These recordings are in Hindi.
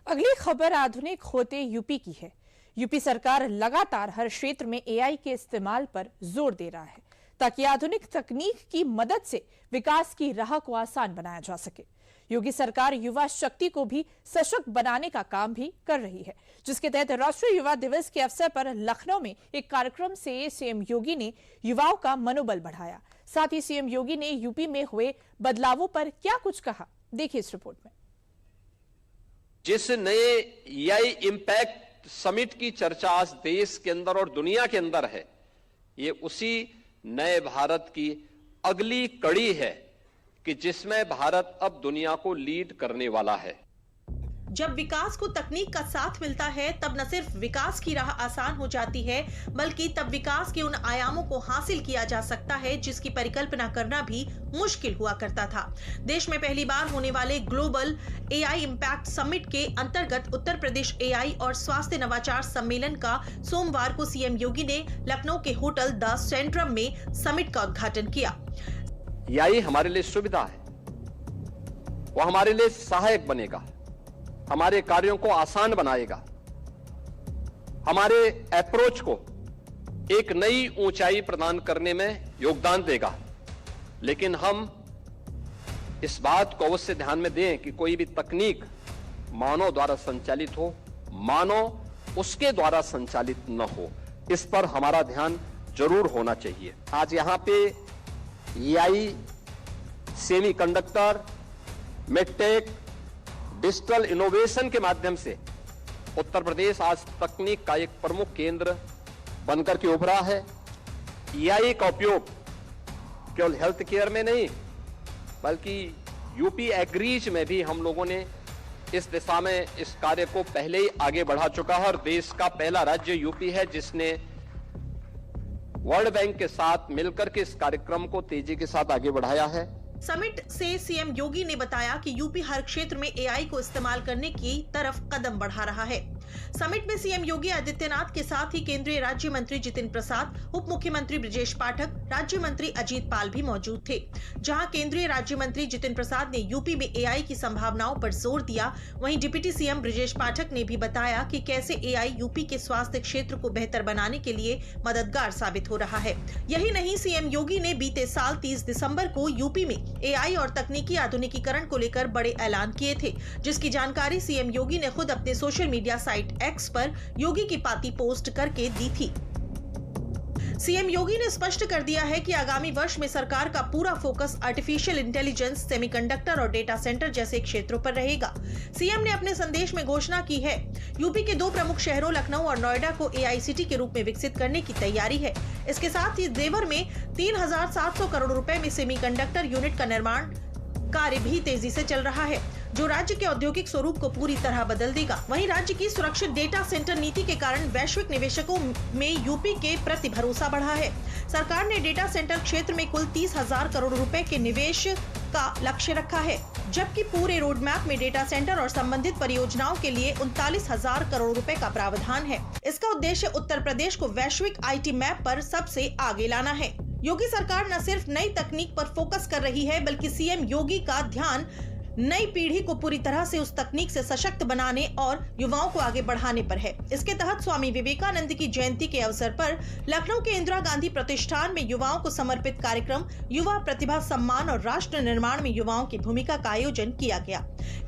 अगली खबर आधुनिक होते यूपी की है। यूपी सरकार लगातार हर क्षेत्र में एआई के इस्तेमाल पर जोर दे रहा है ताकि आधुनिक तकनीक की मदद से विकास की राह को आसान बनाया जा सके। योगी सरकार युवा शक्ति को भी सशक्त बनाने का काम भी कर रही है, जिसके तहत राष्ट्रीय युवा दिवस के अवसर पर लखनऊ में एक कार्यक्रम से सीएम योगी ने युवाओं का मनोबल बढ़ाया। साथ ही सीएम योगी ने यूपी में हुए बदलावों पर क्या कुछ कहा, देखिए इस रिपोर्ट में। जिस नए एआई इम्पैक्ट समिट की चर्चा आज देश के अंदर और दुनिया के अंदर है, ये उसी नए भारत की अगली कड़ी है कि जिसमें भारत अब दुनिया को लीड करने वाला है। जब विकास को तकनीक का साथ मिलता है तब न सिर्फ विकास की राह आसान हो जाती है, बल्कि तब विकास के उन आयामों को हासिल किया जा सकता है जिसकी परिकल्पना करना भी मुश्किल हुआ करता था। देश में पहली बार होने वाले ग्लोबल एआई इम्पैक्ट समिट के अंतर्गत उत्तर प्रदेश एआई और स्वास्थ्य नवाचार सम्मेलन का सोमवार को सीएम योगी ने लखनऊ के होटल द सेंट्रम में समिट का उद्घाटन किया। एआई हमारे लिए सुविधा है, वो हमारे लिए सहायक बनेगा, हमारे कार्यों को आसान बनाएगा, हमारे अप्रोच को एक नई ऊंचाई प्रदान करने में योगदान देगा। लेकिन हम इस बात को अवश्य ध्यान में दें कि कोई भी तकनीक मानव द्वारा संचालित हो, मानव उसके द्वारा संचालित न हो, इस पर हमारा ध्यान जरूर होना चाहिए। आज यहां पे AI, semiconductor, medtech, digital innovation के माध्यम से उत्तर प्रदेश आज तकनीक का एक प्रमुख केंद्र बनकर के उभरा है। एआई का उपयोग केवल हेल्थ केयर में नहीं, बल्कि यूपी एग्रीज में भी हम लोगों ने इस दिशा में इस कार्य को पहले ही आगे बढ़ा चुका है और देश का पहला राज्य यूपी है जिसने वर्ल्ड बैंक के साथ मिलकर के इस कार्यक्रम को तेजी के साथ आगे बढ़ाया है। समिट से सीएम योगी ने बताया कि यूपी हर क्षेत्र में एआई को इस्तेमाल करने की तरफ कदम बढ़ा रहा है। समिट में सीएम योगी आदित्यनाथ के साथ ही केंद्रीय राज्य मंत्री जितिन प्रसाद, उप मुख्यमंत्री ब्रजेश पाठक, राज्य मंत्री अजीत पाल भी मौजूद थे। जहां केंद्रीय राज्य मंत्री जितिन प्रसाद ने यूपी में एआई की संभावनाओं पर जोर दिया, वहीं डिप्टी सीएम ब्रजेश पाठक ने भी बताया कि कैसे एआई यूपी के स्वास्थ्य क्षेत्र को बेहतर बनाने के लिए मददगार साबित हो रहा है। यही नहीं, सीएम योगी ने बीते साल 30 दिसंबर को यूपी में एआई और तकनीकी आधुनिकीकरण को लेकर बड़े ऐलान किए थे, जिसकी जानकारी सीएम योगी ने खुद अपने सोशल मीडिया साइट एक्स पर योगी की पाती पोस्ट करके दी थी। सीएम योगी ने स्पष्ट कर दिया है कि आगामी वर्ष में सरकार का पूरा फोकस आर्टिफिशियल इंटेलिजेंस, सेमीकंडक्टर और डेटा सेंटर जैसे क्षेत्रों पर रहेगा। सीएम ने अपने संदेश में घोषणा की है, यूपी के 2 प्रमुख शहरों लखनऊ और नोएडा को एआई सिटी के रूप में विकसित करने की तैयारी है। इसके साथ ही देवर में 3,700 करोड़ रुपए में सेमीकंडक्टर यूनिट का निर्माण कार्य भी तेजी से चल रहा है, जो राज्य के औद्योगिक स्वरूप को पूरी तरह बदल देगा। वहीं राज्य की सुरक्षित डेटा सेंटर नीति के कारण वैश्विक निवेशकों में यूपी के प्रति भरोसा बढ़ा है। सरकार ने डेटा सेंटर क्षेत्र में कुल 30,000 करोड़ रुपए के निवेश का लक्ष्य रखा है, जबकि पूरे रोड मैप में डेटा सेंटर और संबंधित परियोजनाओं के लिए 39,000 करोड़ रुपए का प्रावधान है। इसका उद्देश्य उत्तर प्रदेश को वैश्विक आईटी मैप पर सबसे आगे लाना है। योगी सरकार न सिर्फ नई तकनीक पर फोकस कर रही है, बल्कि सीएम योगी का ध्यान नई पीढ़ी को पूरी तरह से उस तकनीक से सशक्त बनाने और युवाओं को आगे बढ़ाने पर है। इसके तहत स्वामी विवेकानंद की जयंती के अवसर पर लखनऊ के इंदिरा गांधी प्रतिष्ठान में युवाओं को समर्पित कार्यक्रम युवा प्रतिभा सम्मान और राष्ट्र निर्माण में युवाओं की भूमिका का आयोजन किया गया।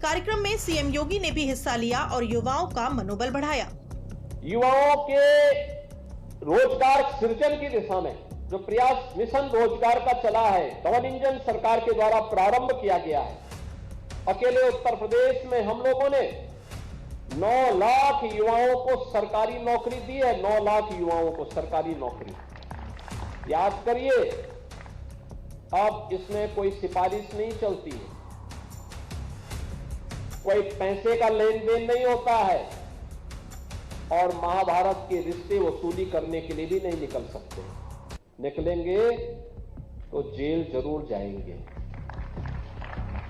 कार्यक्रम में सीएम योगी ने भी हिस्सा लिया और युवाओं का मनोबल बढ़ाया। युवाओं के रोजगार सृजन की दिशा में जो प्रयास मिशन रोजगार का चला है, डबल इंजन सरकार के द्वारा प्रारंभ किया गया है। अकेले उत्तर प्रदेश में हम लोगों ने 9 लाख युवाओं को सरकारी नौकरी दी है। 9 लाख युवाओं को सरकारी नौकरी। याद करिए, अब इसमें कोई सिफारिश नहीं चलती है, कोई पैसे का लेन देन नहीं होता है और महाभारत के रिश्ते वसूली करने के लिए भी नहीं निकल सकते। निकलेंगे तो जेल जरूर जाएंगे।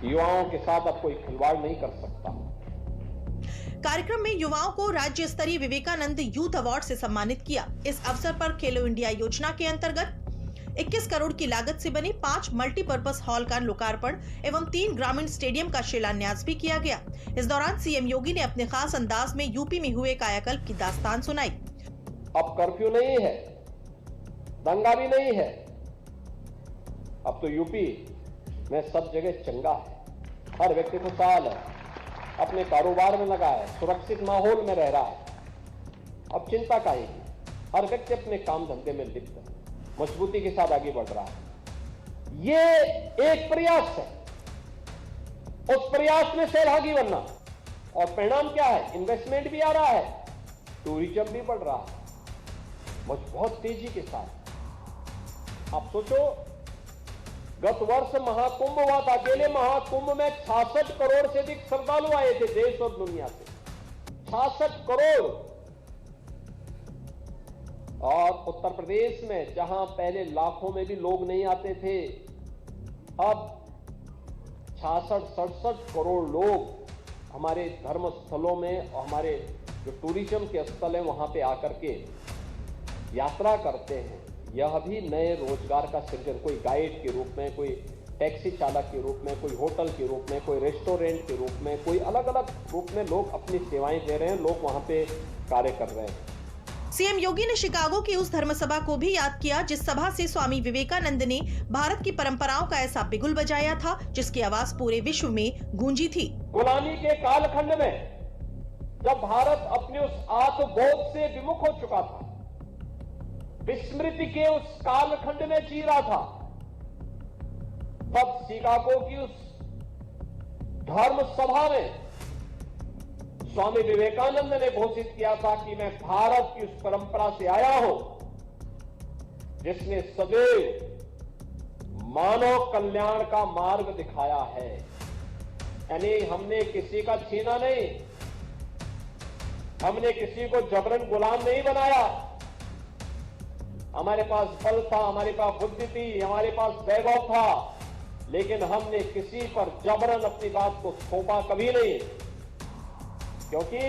युवाओं के साथ अब कोई खिलवाड़ नहीं कर सकता। कार्यक्रम में युवाओं को राज्य स्तरीय विवेकानंद यूथ अवार्ड से सम्मानित किया। इस अवसर पर खेलो इंडिया योजना के अंतर्गत 21 करोड़ की लागत से बने 5 मल्टीपर्पज हॉल का लोकार्पण एवं 3 ग्रामीण स्टेडियम का शिलान्यास भी किया गया। इस दौरान सीएम योगी ने अपने खास अंदाज में यूपी में हुए कायाकल्प की दास्तान सुनाई। अब कर्फ्यू नहीं है, दंगा भी नहीं है, अब तो यूपी में सब जगह चंगा है, हर व्यक्ति खुशहाल है, अपने कारोबार में लगा है, सुरक्षित माहौल में रह रहा है। अब चिंता काहे की, हर व्यक्ति अपने काम धंधे में लिप्त है, मजबूती के साथ आगे बढ़ रहा है। ये एक प्रयास है, उस प्रयास में सहभागी बनना, और परिणाम क्या है? इन्वेस्टमेंट भी आ रहा है, टूरिज्म भी बढ़ रहा है बहुत तेजी के साथ। आप सोचो, गत वर्ष महाकुंभ हुआ था, अकेले महाकुंभ में 66 करोड़ से अधिक श्रद्धालु आए थे देश और दुनिया से, 66 करोड़। और उत्तर प्रदेश में जहां पहले लाखों में भी लोग नहीं आते थे, अब 66-67 करोड़ लोग हमारे धर्म स्थलों में और हमारे जो टूरिज्म के स्थल है वहां पे आकर के यात्रा करते हैं। यह भी नए रोजगार का सृजन, कोई गाइड के रूप में, कोई टैक्सी चालक के रूप में, कोई होटल के रूप में, कोई रेस्टोरेंट के रूप में, कोई अलग अलग रूप में लोग अपनी सेवाएं दे रहे हैं, लोग वहां पे कार्य कर रहे हैं। सीएम योगी ने शिकागो की उस धर्मसभा को भी याद किया जिस सभा से स्वामी विवेकानंद ने भारत की परंपराओं का ऐसा बिगुल बजाया था जिसकी आवाज पूरे विश्व में गूंजी थी। गुलामी के कालखंड में जब भारत अपने उस आत्मबोध से विमुख हो चुका था, विस्मृति के उस कालखंड में जी रहा था, तब शिकागो की उस धर्म सभा में स्वामी विवेकानंद ने घोषित किया था कि मैं भारत की उस परंपरा से आया हूं जिसने सदैव मानव कल्याण का मार्ग दिखाया है। यानी हमने किसी का छीना नहीं, हमने किसी को जबरन गुलाम नहीं बनाया। हमारे पास बल था, हमारे पास बुद्धि थी, हमारे पास वैभव था, लेकिन हमने किसी पर जबरन अपनी बात को थोपा कभी नहीं। क्योंकि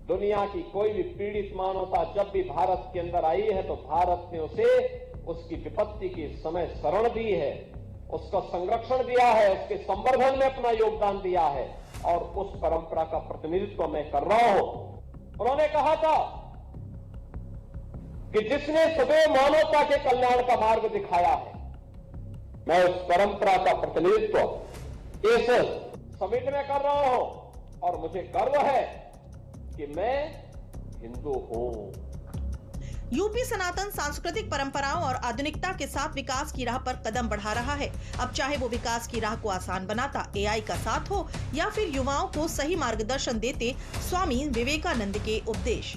दुनिया की कोई भी पीड़ित मानवता जब भी भारत के अंदर आई है तो भारत ने उसे उसकी विपत्ति के समय शरण दी है, उसका संरक्षण दिया है, उसके संवर्धन में अपना योगदान दिया है, और उस परंपरा का प्रतिनिधित्व मैं कर रहा हूं। उन्होंने कहा था कि जिसने सदैव मानवता के कल्याण का मार्ग दिखाया है, मैं उस परंपरा का प्रतिनिधित्व इस समिट में कर रहा हूं, और मुझे गर्व है कि मैं हिंदू हूं। यूपी सनातन सांस्कृतिक परंपराओं और आधुनिकता के साथ विकास की राह पर कदम बढ़ा रहा है। अब चाहे वो विकास की राह को आसान बनाता एआई का साथ हो या फिर युवाओं को सही मार्गदर्शन देते स्वामी विवेकानंद के उपदेश।